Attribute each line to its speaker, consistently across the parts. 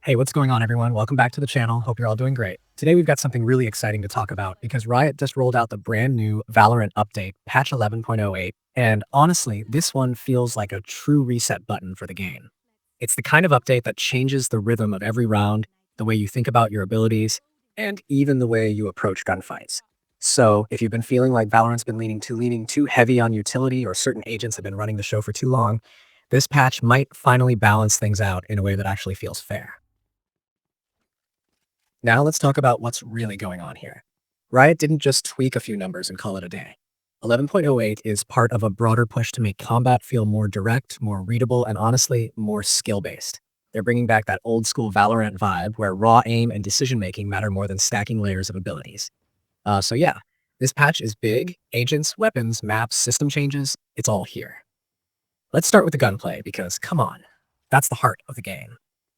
Speaker 1: Hey, what's going on, everyone? Welcome back to the channel. Hope you're all doing great. Today, we've got something really exciting to talk about because Riot just rolled out the brand new VALORANT update, patch 11.08. And honestly, this one feels like a true reset button for the game. It's the kind of update that changes the rhythm of every round, the way you think about your abilities, and even the way you approach gunfights. So if you've been feeling like Valorant's been leaning too heavy on utility or certain agents have been running the show for too long, this patch might finally balance things out in a way that actually feels fair. Now let's talk about what's really going on here. Riot didn't just tweak a few numbers and call it a day. 11.08 is part of a broader push to make combat feel more direct, more readable, and honestly, more skill-based. They're bringing back that old-school Valorant vibe where raw aim and decision-making matter more than stacking layers of abilities. So yeah, this patch is big. Agents, weapons, maps, system changes, it's all here. Let's start with the gunplay because, come on, that's the heart of the game.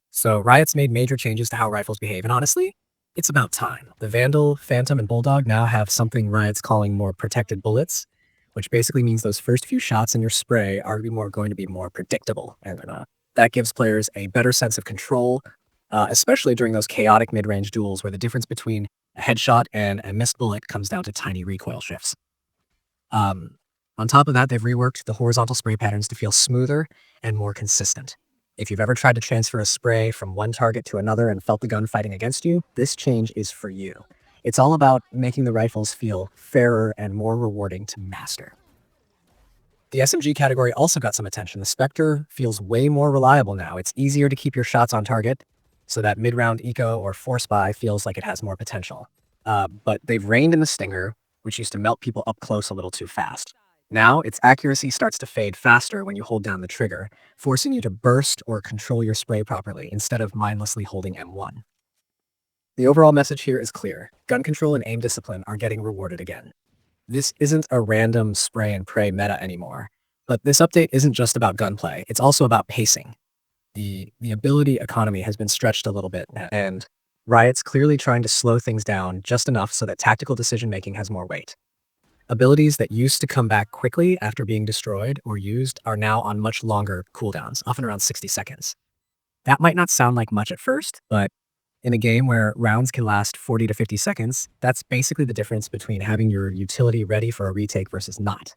Speaker 1: So Riot's made major changes to how rifles behave, and honestly, it's about time. The Vandal, Phantom, and Bulldog now have something Riot's calling more protected bullets, which basically means those first few shots in your spray are going to be more predictable, and that gives players a better sense of control, especially during those chaotic mid-range duels where the difference between a headshot and a missed bullet comes down to tiny recoil shifts. On top of that, they've reworked the horizontal spray patterns to feel smoother and more consistent. If you've ever tried to transfer a spray from one target to another and felt the gun fighting against you, this change is for you. It's all about making the rifles feel fairer and more rewarding to master. The SMG category also got some attention. The Spectre feels way more reliable now. It's easier to keep your shots on target, so that mid-round eco or force buy feels like it has more potential. But they've reined in the Stinger, which used to melt people up close a little too fast. Now, its accuracy starts to fade faster when you hold down the trigger, forcing you to burst or control your spray properly instead of mindlessly holding M1. The overall message here is clear. Gun control and aim discipline are getting rewarded again. This isn't a random spray and pray meta anymore, but this update isn't just about gunplay, it's also about pacing. The ability economy has been stretched a little bit, and Riot's clearly trying to slow things down just enough so that tactical decision-making has more weight. Abilities that used to come back quickly after being destroyed or used are now on much longer cooldowns, often around 60 seconds. That might not sound like much at first, but in a game where rounds can last 40 to 50 seconds, that's basically the difference between having your utility ready for a retake versus not.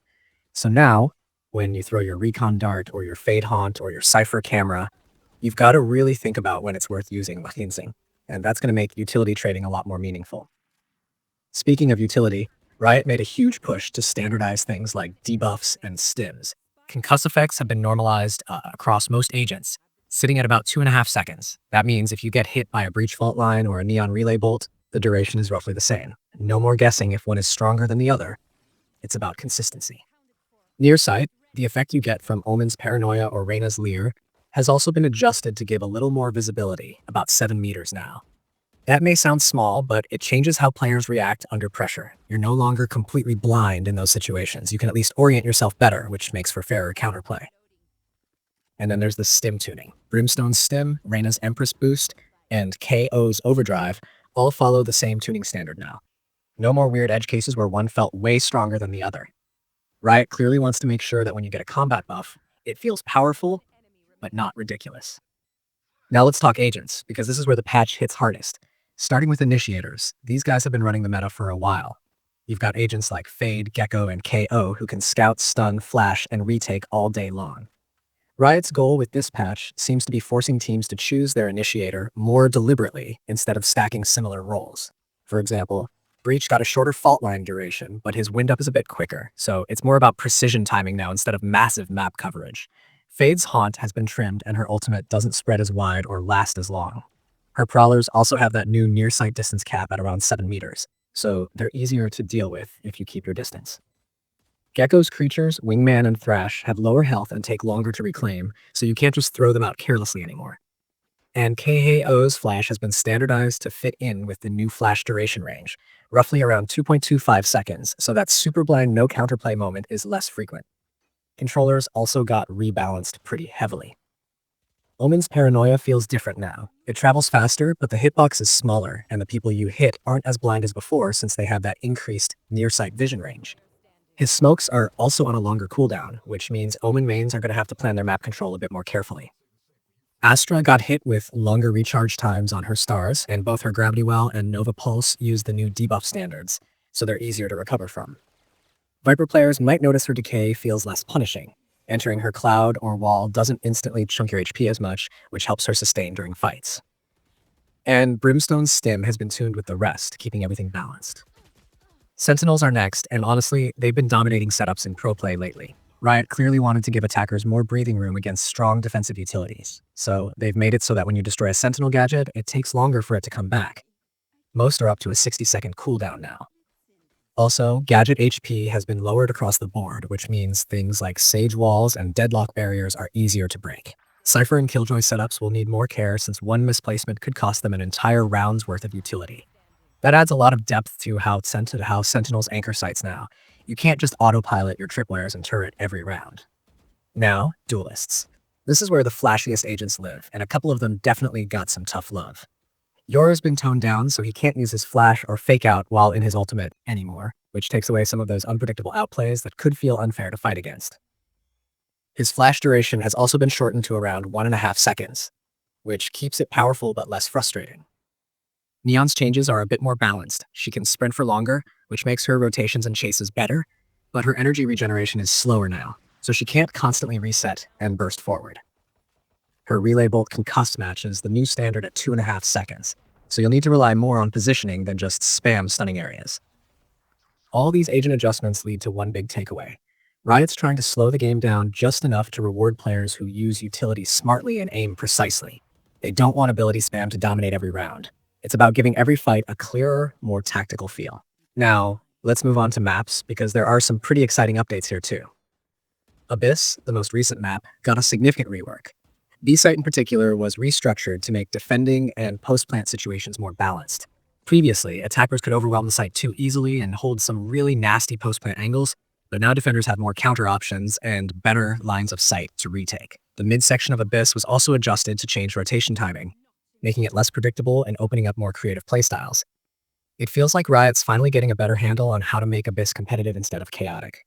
Speaker 1: So now, when you throw your recon dart or your fade haunt or your cipher camera, you've got to really think about when it's worth using, and that's going to make utility trading a lot more meaningful. Speaking of utility, Riot made a huge push to standardize things like debuffs and stims. Concuss effects have been normalized across most agents, sitting at about 2.5 seconds. That means if you get hit by a breach fault line or a neon relay bolt, the duration is roughly the same. No more guessing if one is stronger than the other. It's about consistency. Near sight, the effect you get from Omen's Paranoia or Reyna's Leer, has also been adjusted to give a little more visibility, about 7 meters now. That may sound small, but it changes how players react under pressure. You're no longer completely blind in those situations. You can at least orient yourself better, which makes for fairer counterplay. And then there's the stim tuning. Brimstone's stim, Reyna's Empress boost, and KO's overdrive all follow the same tuning standard now. No more weird edge cases where one felt way stronger than the other. Riot clearly wants to make sure that when you get a combat buff, it feels powerful, but not ridiculous. Now let's talk agents, because this is where the patch hits hardest. Starting with Initiators, these guys have been running the meta for a while. You've got agents like Fade, Gecko, and KO who can scout, stun, flash, and retake all day long. Riot's goal with this patch seems to be forcing teams to choose their Initiator more deliberately instead of stacking similar roles. For example, Breach got a shorter fault line duration, but his wind up is a bit quicker, so it's more about precision timing now instead of massive map coverage. Fade's Haunt has been trimmed and her ultimate doesn't spread as wide or last as long. Her Prowlers also have that new near-sight distance cap at around 7 meters, so they're easier to deal with if you keep your distance. Gecko's creatures, Wingman and Thrash, have lower health and take longer to reclaim, so you can't just throw them out carelessly anymore. And KO's flash has been standardized to fit in with the new flash duration range, roughly around 2.25 seconds, so that super blind no counterplay moment is less frequent. Controllers also got rebalanced pretty heavily. Omen's Paranoia feels different now. It travels faster, but the hitbox is smaller, and the people you hit aren't as blind as before since they have that increased near-sight vision range. His smokes are also on a longer cooldown, which means Omen mains are going to have to plan their map control a bit more carefully. Astra got hit with longer recharge times on her stars, and both her Gravity Well and Nova Pulse use the new debuff standards, so they're easier to recover from. Viper players might notice her decay feels less punishing. Entering her cloud or wall doesn't instantly chunk your HP as much, which helps her sustain during fights. And Brimstone's stim has been tuned with the rest, keeping everything balanced. Sentinels are next, and honestly, they've been dominating setups in pro play lately. Riot clearly wanted to give attackers more breathing room against strong defensive utilities, so they've made it so that when you destroy a Sentinel gadget, it takes longer for it to come back. Most are up to a 60-second cooldown now. Also, gadget HP has been lowered across the board, which means things like Sage Walls and Deadlock Barriers are easier to break. Cypher and Killjoy setups will need more care since one misplacement could cost them an entire round's worth of utility. That adds a lot of depth to how Sentinels anchor sites now. You can't just autopilot your tripwires and turret every round. Now, duelists. This is where the flashiest agents live, and a couple of them definitely got some tough love. Yora's been toned down, so he can't use his flash or fake out while in his ultimate anymore, which takes away some of those unpredictable outplays that could feel unfair to fight against. His flash duration has also been shortened to around 1.5 seconds, which keeps it powerful but less frustrating. Neon's changes are a bit more balanced. She can sprint for longer, which makes her rotations and chases better, but her energy regeneration is slower now, so she can't constantly reset and burst forward. Her relay bolt concussed matches the new standard at 2.5 seconds, so you'll need to rely more on positioning than just spam stunning areas. All these agent adjustments lead to one big takeaway. Riot's trying to slow the game down just enough to reward players who use utilities smartly and aim precisely. They don't want ability spam to dominate every round. It's about giving every fight a clearer, more tactical feel. Now, let's move on to maps, because there are some pretty exciting updates here too. Abyss, the most recent map, got a significant rework. B-Site in particular was restructured to make defending and post-plant situations more balanced. Previously, attackers could overwhelm the site too easily and hold some really nasty post-plant angles, but now defenders have more counter options and better lines of sight to retake. The midsection of Abyss was also adjusted to change rotation timing, making it less predictable and opening up more creative playstyles. It feels like Riot's finally getting a better handle on how to make Abyss competitive instead of chaotic.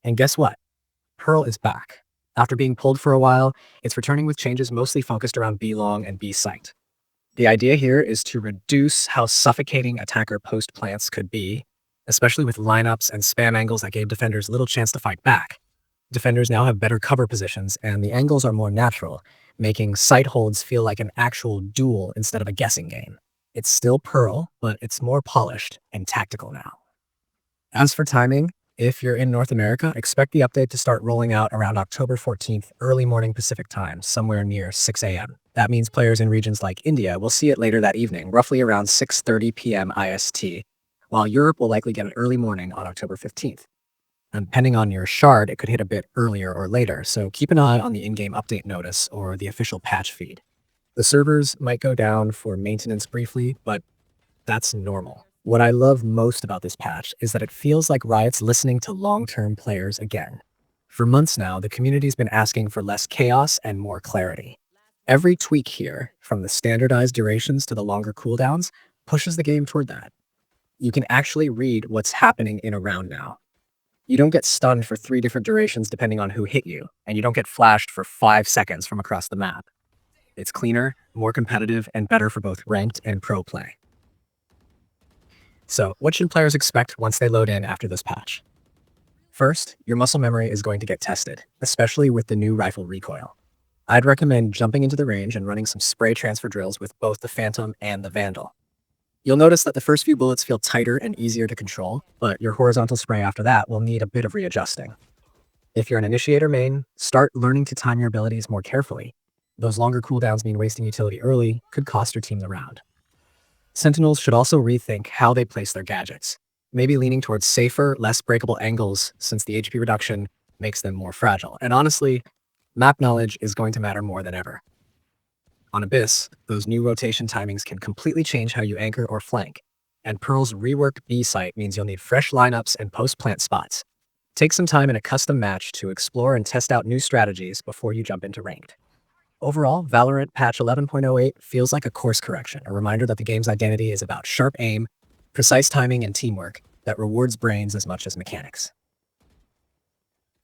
Speaker 1: And guess what? Pearl is back. After being pulled for a while, it's returning with changes mostly focused around B-Long and B-Site. The idea here is to reduce how suffocating attacker post-plants could be, especially with lineups and spam angles that gave defenders little chance to fight back. Defenders now have better cover positions, and the angles are more natural, making site holds feel like an actual duel instead of a guessing game. It's still Pearl, but it's more polished and tactical now. As for timing, if you're in North America, expect the update to start rolling out around October 14th, early morning Pacific time, somewhere near 6 a.m. That means players in regions like India will see it later that evening, roughly around 6:30 p.m. IST, while Europe will likely get an early morning on October 15th. And depending on your shard, it could hit a bit earlier or later, so keep an eye on the in-game update notice or the official patch feed. The servers might go down for maintenance briefly, but that's normal. What I love most about this patch is that it feels like Riot's listening to long-term players again. For months now, the community's been asking for less chaos and more clarity. Every tweak here, from the standardized durations to the longer cooldowns, pushes the game toward that. You can actually read what's happening in a round now. You don't get stunned for 3 different durations depending on who hit you, and you don't get flashed for 5 seconds from across the map. It's cleaner, more competitive, and better for both ranked and pro play. So, what should players expect once they load in after this patch? First, your muscle memory is going to get tested, especially with the new rifle recoil. I'd recommend jumping into the range and running some spray transfer drills with both the Phantom and the Vandal. You'll notice that the first few bullets feel tighter and easier to control, but your horizontal spray after that will need a bit of readjusting. If you're an Initiator main, start learning to time your abilities more carefully. Those longer cooldowns mean wasting utility early could cost your team the round. Sentinels should also rethink how they place their gadgets, maybe leaning towards safer, less breakable angles since the HP reduction makes them more fragile. And honestly, map knowledge is going to matter more than ever. On Abyss, those new rotation timings can completely change how you anchor or flank, and Pearl's reworked B-Site means you'll need fresh lineups and post-plant spots. Take some time in a custom match to explore and test out new strategies before you jump into ranked. Overall, VALORANT Patch 11.08 feels like a course correction, a reminder that the game's identity is about sharp aim, precise timing, and teamwork that rewards brains as much as mechanics.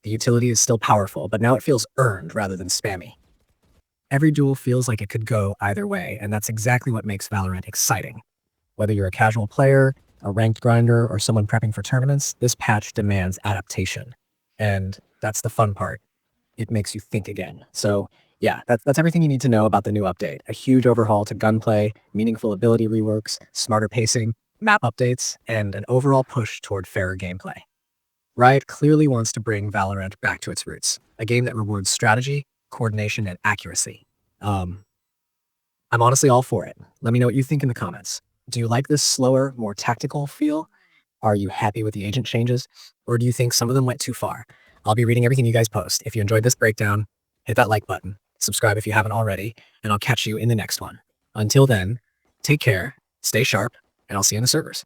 Speaker 1: The utility is still powerful, but now it feels earned rather than spammy. Every duel feels like it could go either way, and that's exactly what makes Valorant exciting. Whether you're a casual player, a ranked grinder, or someone prepping for tournaments, this patch demands adaptation. And that's the fun part. It makes you think again. So yeah, that's everything you need to know about the new update. A huge overhaul to gunplay, meaningful ability reworks, smarter pacing, map updates, and an overall push toward fairer gameplay. Riot clearly wants to bring Valorant back to its roots, a game that rewards strategy, coordination, and accuracy. Um, I'm honestly all for it. Let me know what you think in the comments. Do you like this slower, more tactical feel? Are you happy with the agent changes? Or do you think some of them went too far? I'll be reading everything you guys post. If you enjoyed this breakdown, hit that like button, subscribe if you haven't already, and I'll catch you in the next one. Until then, take care, stay sharp, and I'll see you in the servers.